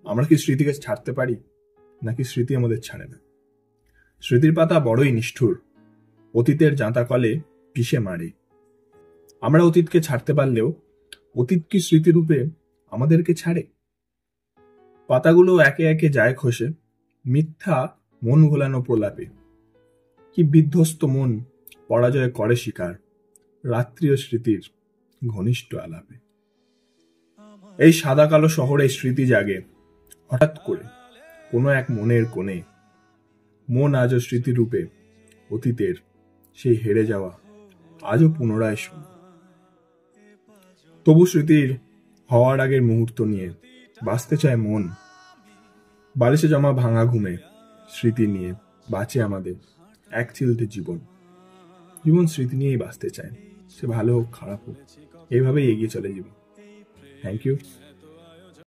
আমরা কি স্মৃতিকে ছাড়তে পারি, নাকি স্মৃতি আমাদের ছাড়ে না? স্মৃতির পাতা বড়ই নিষ্ঠুর, অতীতের জাঁতা কলে পিষে মারে। আমরা অতীতকে ছাড়তে পারলেও অতীত কি স্মৃতিরূপে আমাদেরকে ছাড়ে? পাতাগুলো একে একে যায় খসে, মিথ্যা মন ভোলানো প্রলাপে। কি বিধ্বস্ত মন পরাজয় করে শিকার, রাত্রিও স্মৃতির ঘনিষ্ঠ আলাপে। এই সাদা কালো শহরে স্মৃতি জাগে হঠাৎ করে কোনো এক মনের কোণে। মন আজও স্মৃতিরূপে অতীতের সেই হেরে যাওয়া আজও পুনরায় শোনে। তবু স্মৃতির হওয়ার আগের মুহূর্ত নিয়ে বাঁচতে চায় মন। বালিশে জমা ভাঙা ঘুমে স্মৃতি নিয়ে বাঁচে আমাদের এক চিলতে জীবন। জীবন স্মৃতি নিয়েই বাঁচতে চায়, সে ভালো হোক খারাপ হোক, এইভাবেই এগিয়ে চলে জীবন। Thank you.